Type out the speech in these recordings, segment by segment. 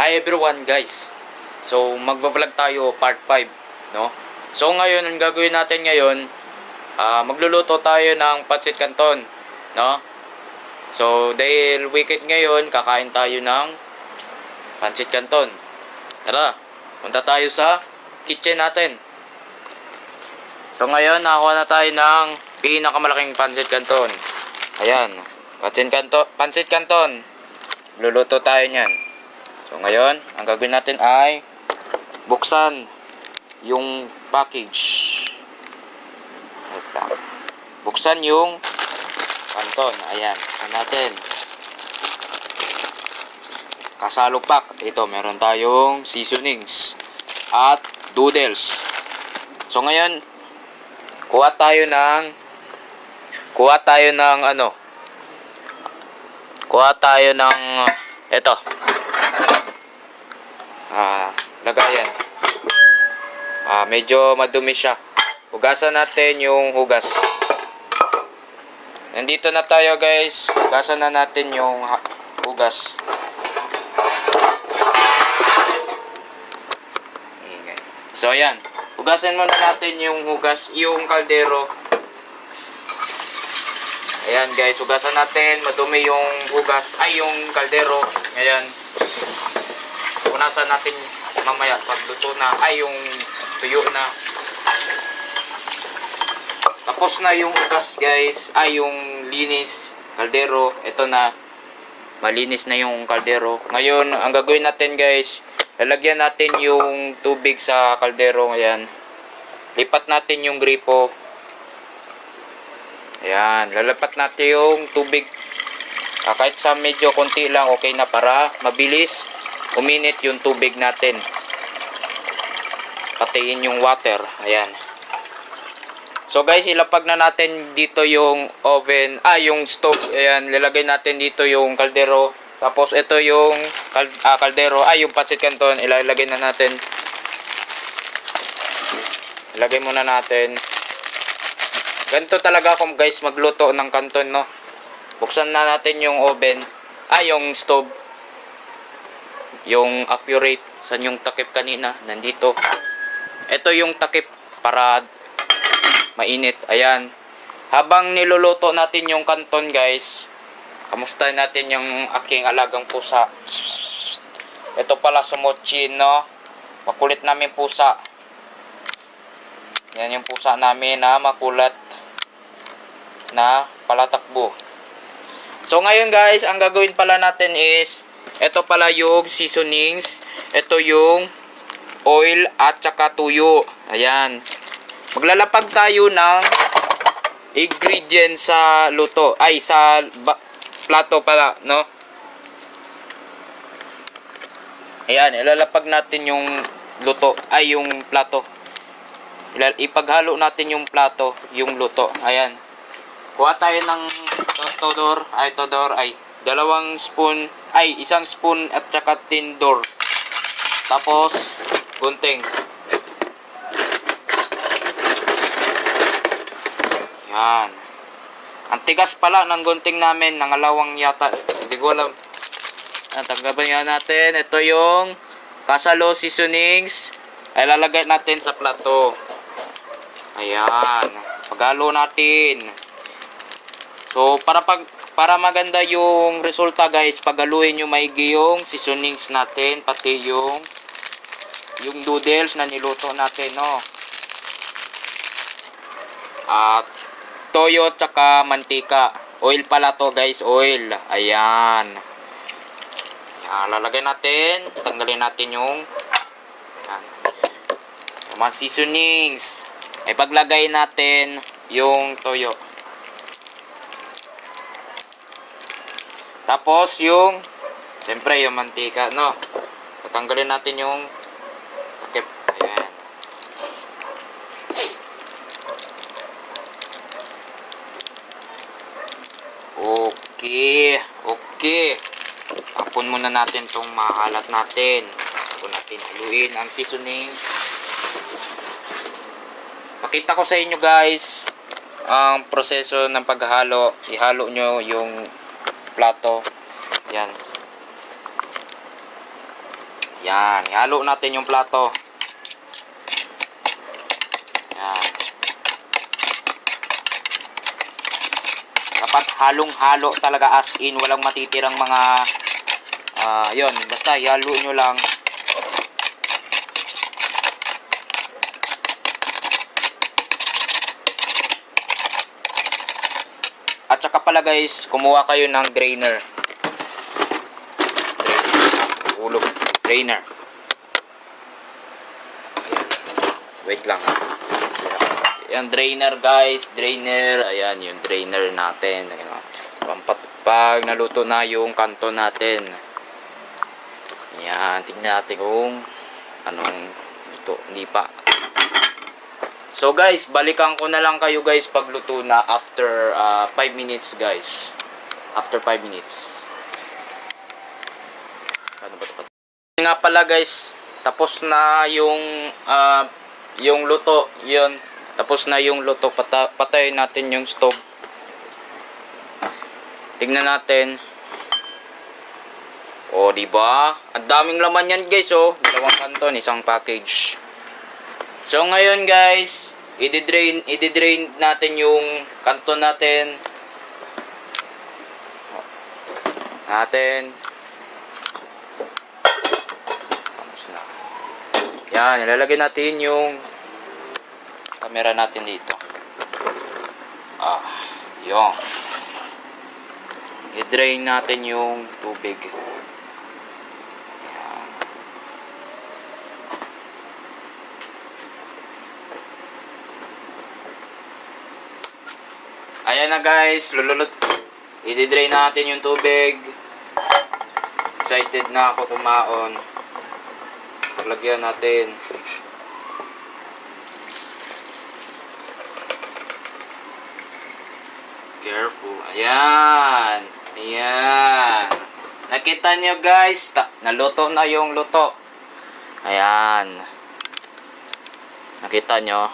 Hi everyone guys. So magba-vlog tayo part 5, no? So ngayon ang gagawin natin ngayon, magluluto tayo ng pancit canton, no? So dahil weekend ngayon, kakain tayo ng pancit canton. Tara, punta tayo sa kitchen natin. So ngayon nakakuha na tayo ng pinakamalaking pancit canton. Ayan, pancit canton. Luluto tayo niyan. So ngayon, ang gagawin natin ay buksan yung package. Wait lang. Buksan yung canton. Ayan, buksan natin. Kasalo pack. Ito, meron tayong seasonings at noodles. So ngayon, kuha tayo ng ito. Lagayan. Medyo madumi siya. Hugasan natin yung hugas. Nandito na tayo guys. Hugasan na natin yung hugas. So ayan. Hugasan muna natin yung hugas, yung kaldero. Ayan guys, hugasan natin. Madumi yung hugas, yung kaldero. Ayan. Punasan natin mamaya pag luto na, yung tuyo na. Tapos na yung hugas guys, yung linis kaldero. Ito na, malinis na yung kaldero. Ngayon ang gagawin natin guys, lalagyan natin yung tubig sa kaldero. Ayan, lipat natin yung gripo. Ayan, lalapat natin yung tubig. Kahit sa medyo konti lang, okay na, para mabilis uminit yung tubig natin. Patiin yung water. Ayan. So guys, ilapag na natin dito yung oven, yung stove. Ayan, lalagay natin dito yung kaldero. Tapos ito yung kaldero, yung pancit canton. Ilalagay na natin. Ilagay muna natin. Ganito talaga ako guys magluto ng canton, no? Buksan na natin yung oven, yung stove. Yung accurate, saan yung takip kanina? Nandito. Ito yung takip para mainit. Ayan. Habang niluluto natin yung canton guys, kamustahin natin yung aking alagang pusa. Ito pala sumochin, no? Makulit namin pusa. Yan yung pusa namin na makulat na palatakbo. So ngayon guys, ang gagawin pala natin is, ito pala yung seasonings, ito yung oil at saka tuyo. Ayan. Maglalapag tayo ng ingredients sa luto, sa plato pala, no? Ayan, ilalapag natin yung luto, yung plato. Ipaghalo natin yung plato, yung luto. Ayan. Kuha tayo ng dalawang spoon, isang spoon at saka tindor. Tapos gunting. Yan. Ang tigas pala ng gunting namin, nangalawang yata. Hindi ko alam. Tanggapin natin. Ito yung kasalo seasonings. Ay lalagay natin sa plato. Ayan. Paghalo natin. So para maganda yung resulta guys, paghaluin nyo maigi yung seasonings natin, pati yung noodles na niluto natin, no? At toyo tsaka mantika. Oil pala to guys, oil. Ayan. Lalagay natin, tanggalin natin yung mga seasonings. Ay paglagay natin yung toyo. Tapos yung, siyempre yung mantika, no? Tatanggalin natin yung takip. Ayan. Okay. Tapon muna natin itong mahalat natin. Tapos natin haluin ang seasonings. Pakita ko sa inyo guys ang proseso ng paghalo. Ihalo nyo yung plato. Yan. Yan, ihalo natin yung plato. Yan. Dapat halong-halo talaga, as in, walang matitirang mga yun, basta ihalo nyo lang. At saka pala guys, kumuha kayo ng drainer. Ulog, drainer. Ayan. Wait lang. Ayan, drainer guys, drainer. Ayan, yung drainer natin. Pag naluto na yung kanto natin. Ayan, tignan natin kung anong ito. Hindi pa. So guys, balikan ko na lang kayo guys pag luto na after 5 minutes guys. After 5 minutes. Ano ba ito? Nga pala guys, tapos na yung luto, yun. Tapos na yung luto, patayin natin yung stove. Tingnan natin. Oh, di ba? Ang daming laman yan guys, oh. Dalawang kanton, isang package. So ngayon guys, i-drain natin yung kanton natin. Tapos na. Yan, ilalagay natin yung camera natin dito. Yung. I-drain natin yung tubig. Ayan na guys, i-drain natin yung tubig. Excited na ako kumaon. Paglagyan natin. Careful. Ayan. Ayan. Nakita nyo guys, naluto na yung luto. Ayan. Nakita nyo.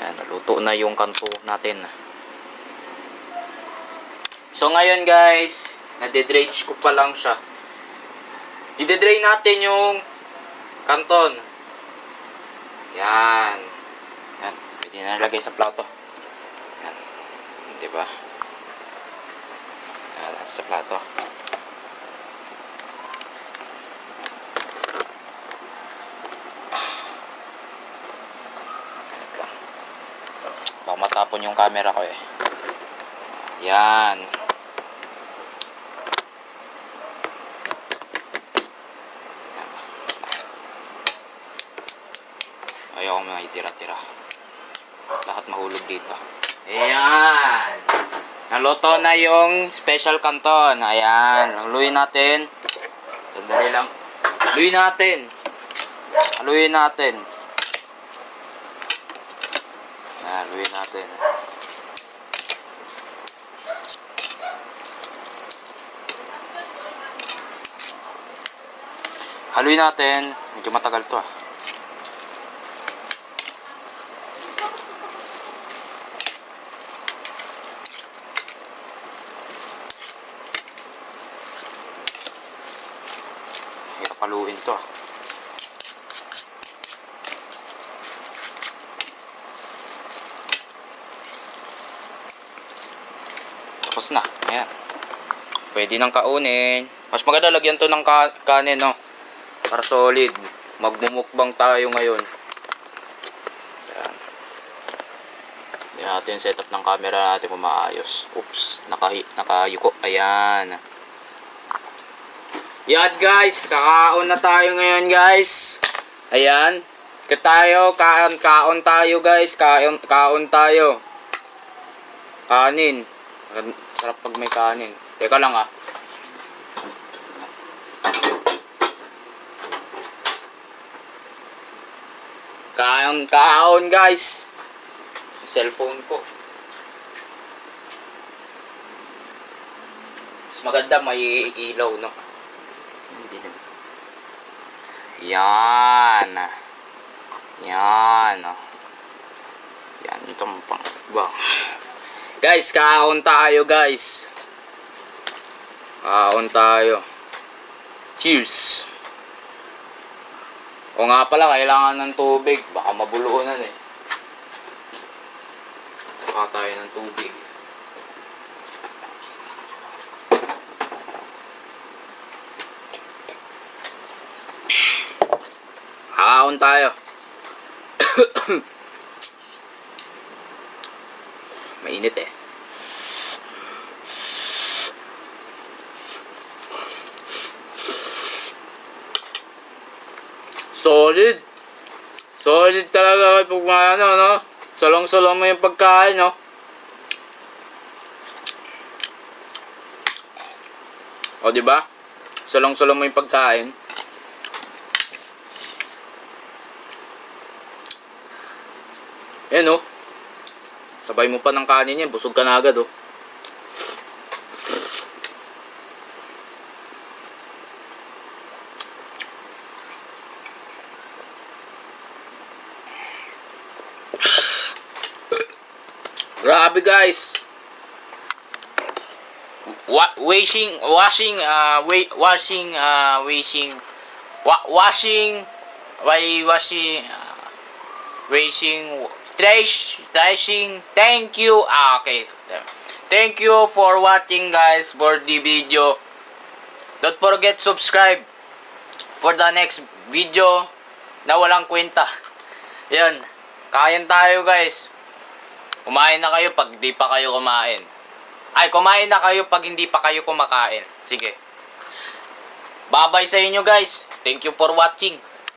Ayan, naluto na yung kanto natin. So ngayon guys, nade-dredge ko pa lang siya. I-drain natin yung kanton. Yan. Yan, pwede na nalagay sa plato. Yan. Diba? Yan, sa plato. Baka matapon yung camera ko eh. Yan. Ayaw ko mga itira-tira. Lahat mahulog dito. Ayan. Naluto na yung special canton. Ayan. Haluin natin. Sandali lang. Haluin natin. Haluin natin. Haluin natin. Haluin natin. Medyo matagal to ah. Hirap haluin to ah. Tapos na. Ayan. Pwede nang kaunin. Mas maganda lagyan to ng kanin, no? Para solid. Magmumukbang tayo ngayon. Ayan. Hindi natin setup ng camera natin kung maayos. Oops. Nakayuko. Ayan. Yan guys. Kakaon na tayo ngayon guys. Ayan. Kaon tayo guys. Kaon tayo. Kanin. Sarap pag may kanin. Teka lang ah. Kaon guys. Cellphone ko. Mas maganda may ilaw, no? Hindi na. Yan. Yan. Yan. Ito pang. Ba. Guys, kaon tayo guys. Kaon tayo. Cheers! O nga pala, kailangan ng tubig. Baka mabulunan eh. Baka tayo ng tubig. Hakaon tayo. Mainit eh. Solid. Solid talaga pag ano, no? Salong-salong mo yung pagkain, no? O, di ba? Salong-salong mo yung pagkain. Yan, no? Sabay mo pa ng kanin yan, busog ka na agad, oh. Grabe guys. Washing trashing. Thank you. Okay. Thank you for watching guys for the video. Don't forget subscribe for the next video na walang kwenta. Yan. Kain tayo guys. Kumain na kayo pag di pa kayo kumain. Ay, kumain na kayo pag hindi pa kayo kumakain. Sige. Bye-bye sa inyo guys. Thank you for watching.